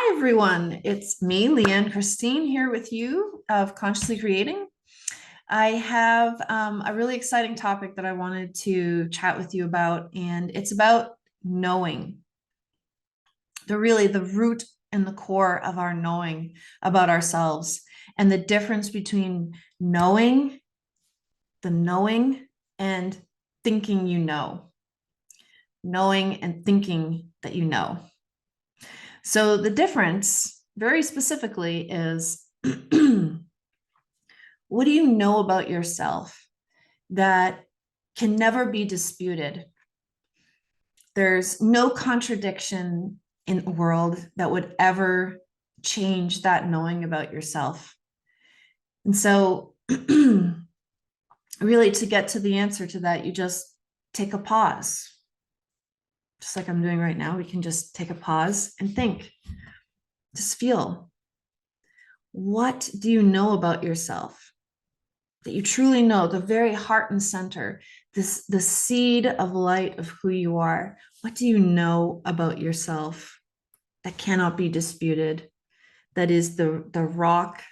Hi, everyone. It's me, Leanne Christine, here with you of Consciously Creating. I have a really exciting topic that I wanted to chat with you about, and it's about knowing the root and the core of our knowing about ourselves, and the difference between the knowing, and thinking you know, knowing and thinking that you know. So the difference, very specifically, is what do you know about yourself that can never be disputed? There's no contradiction in the world that would ever change that knowing about yourself. And so, really, to get to the answer to that, you just take a pause. Just like I'm doing right now, we can just take a pause and think. Just feel. What do you know about yourself that you truly know, the very heart and center, the seed of light of who you are? What do you know about yourself that cannot be disputed? That is the rock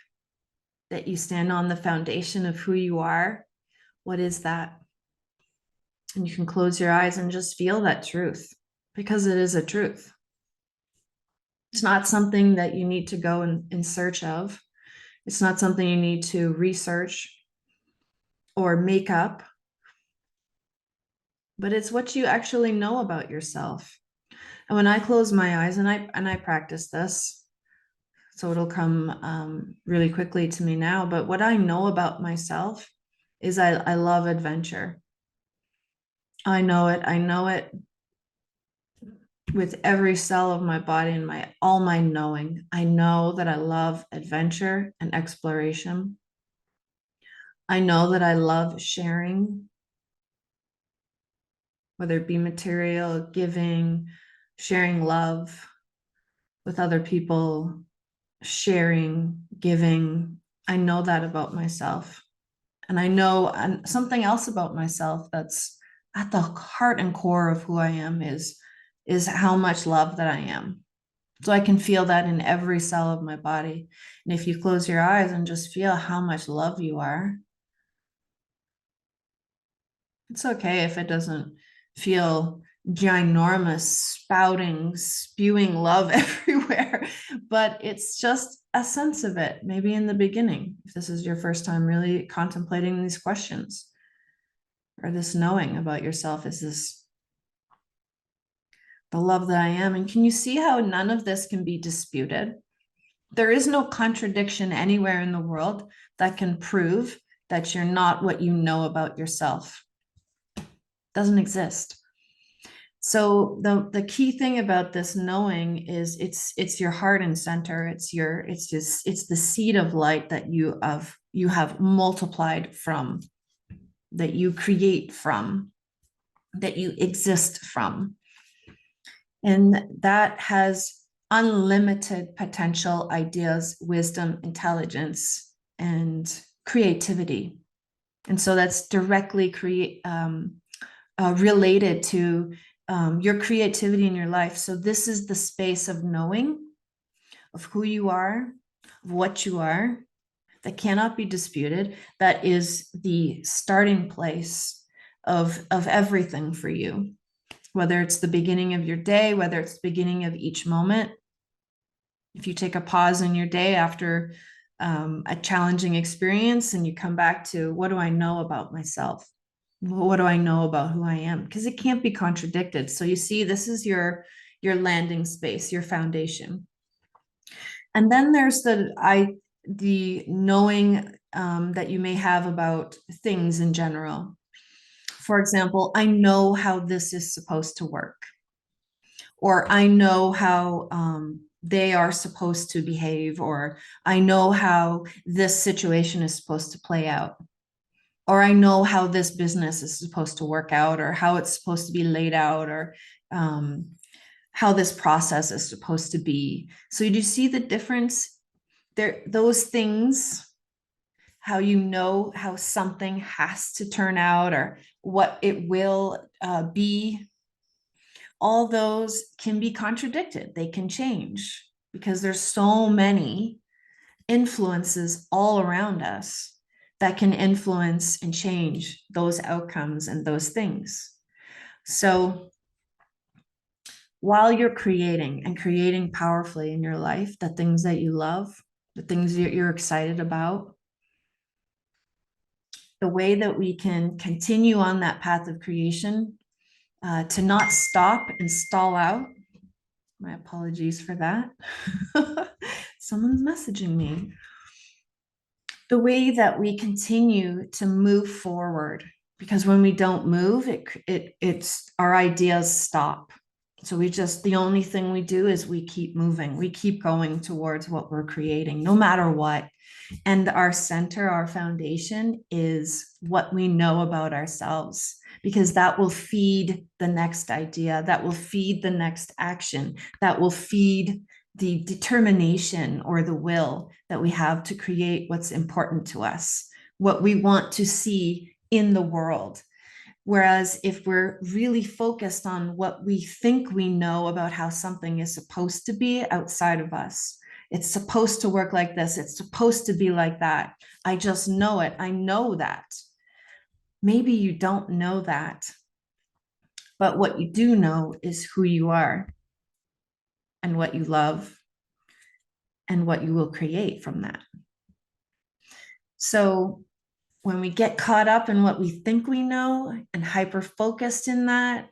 that you stand on, the foundation of who you are. What is that? And you can close your eyes and just feel that truth, because it is a truth. It's not something that you need to go in search of. It's not something you need to research or make up, but it's what you actually know about yourself. And when I close my eyes, and I practice this, so it'll come really quickly to me now, but what I know about myself is I love adventure. I know it with every cell of my body and all my knowing. I know that I love adventure and exploration. I know that I love sharing, whether it be material, giving, sharing love with other people, sharing, giving. I know that about myself. And I know something else about myself that's at the heart and core of who I am is how much love that I am. So I can feel that in every cell of my body. And if you close your eyes and just feel how much love you are, it's okay if it doesn't feel ginormous, spewing love everywhere, but it's just a sense of it, maybe in the beginning, if this is your first time really contemplating these questions, or this knowing about yourself. Is this the love that I am? And can you see how none of this can be disputed? There is no contradiction anywhere in the world that can prove that you're not what you know about yourself. It doesn't exist. So the key thing about this knowing is it's your heart and center. It's the seed of light that you have multiplied from, that you create from, that you exist from. And that has unlimited potential, ideas, wisdom, intelligence, and creativity. And so that's directly related to your creativity in your life. So this is the space of knowing, of who you are, of what you are, that cannot be disputed. That is the starting place of everything for you, whether it's the beginning of your day, whether it's the beginning of each moment. If you take a pause in your day after a challenging experience, and you come back to, what do I know about myself? What do I know about who I am? Because it can't be contradicted. So you see, this is your landing space, your foundation. And then there's the knowing that you may have about things in general. For example, I know how this is supposed to work, or I know how they are supposed to behave, or I know how this situation is supposed to play out, or I know how this business is supposed to work out, or how it's supposed to be laid out, or how this process is supposed to be. So do you see the difference there? Those things, how you know how something has to turn out, or what it will be, all those can be contradicted. They can change. because there's so many influences all around us that can influence and change those outcomes and those things. So while you're creating and creating powerfully in your life, the things that you love, the things that you're excited about, the way that we can continue on that path of creation, to not stop and stall out. My apologies for that. Someone's messaging me. The way that we continue to move forward, because when we don't move, it's our ideas stop. So the only thing we do is we keep moving, we keep going towards what we're creating, no matter what. And our center, our foundation is what we know about ourselves, because that will feed the next idea, that will feed the next action, that will feed the determination or the will that we have to create what's important to us, what we want to see in the world. Whereas if we're really focused on what we think we know about how something is supposed to be outside of us, it's supposed to work like this, it's supposed to be like that, I just know it, I know that. Maybe you don't know that, but what you do know is who you are and what you love and what you will create from that. So when we get caught up in what we think we know and hyper focused in that,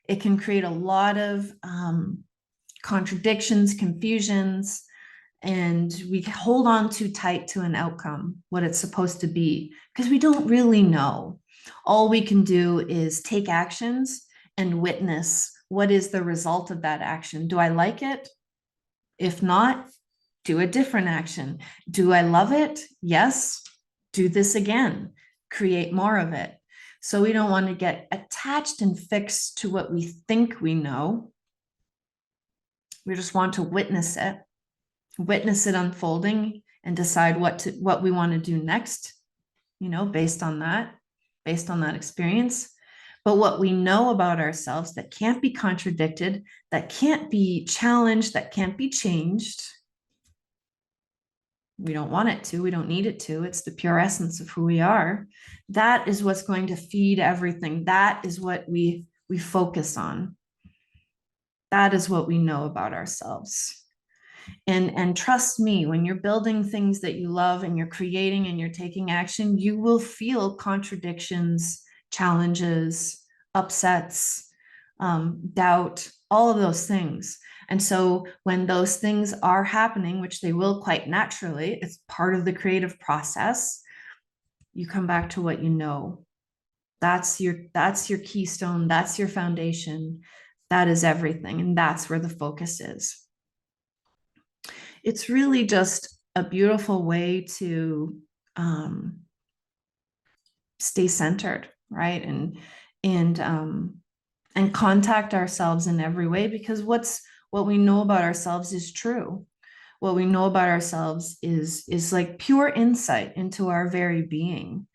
it can create a lot of contradictions, confusions, and we hold on too tight to an outcome, what it's supposed to be, because we don't really know. All we can do is take actions and witness what is the result of that action. Do I like it? If not, do a different action. Do I love it? Yes. Do this again. Create more of it. So we don't want to get attached and fixed to what we think we know. We just want to witness it unfolding, and decide what we want to do next, based on that experience. But what we know about ourselves that can't be contradicted, that can't be challenged, that can't be changed, we don't want it to, we don't need it to, it's the pure essence of who we are. That is what's going to feed everything. That is what we focus on. That is what we know about ourselves. And trust me, when you're building things that you love and you're creating and you're taking action, you will feel contradictions, challenges, upsets, doubt, all of those things. And so when those things are happening, which they will quite naturally, it's part of the creative process, you come back to what you know. That's your keystone, that's your foundation, that is everything, and that's where the focus is. It's really just a beautiful way to stay centered, right? And contact ourselves in every way, because what we know about ourselves is true. What we know about ourselves is like pure insight into our very being.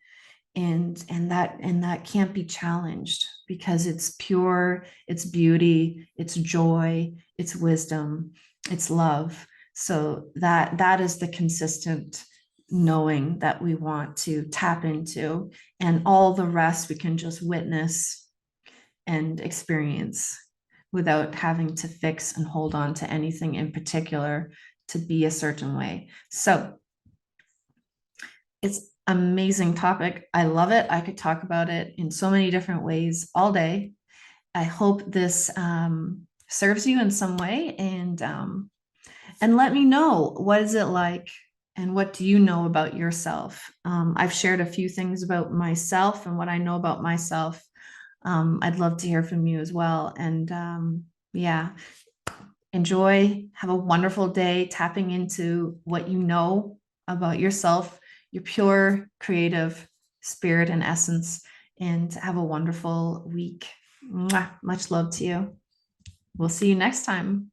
And that can't be challenged, because it's pure, it's beauty, it's joy, it's wisdom, it's love. So that is the consistent knowing that we want to tap into, and all the rest we can just witness and experience without having to fix and hold on to anything in particular to be a certain way. So it's amazing topic. I love it. I could talk about it in so many different ways all day. I hope this serves you in some way, and let me know, what is it like and what do you know about yourself? I've shared a few things about myself and what I know about myself. I'd love to hear from you as well. And yeah, enjoy, have a wonderful day tapping into what you know about yourself, your pure creative spirit and essence, and have a wonderful week. Mwah. Much love to you. We'll see you next time.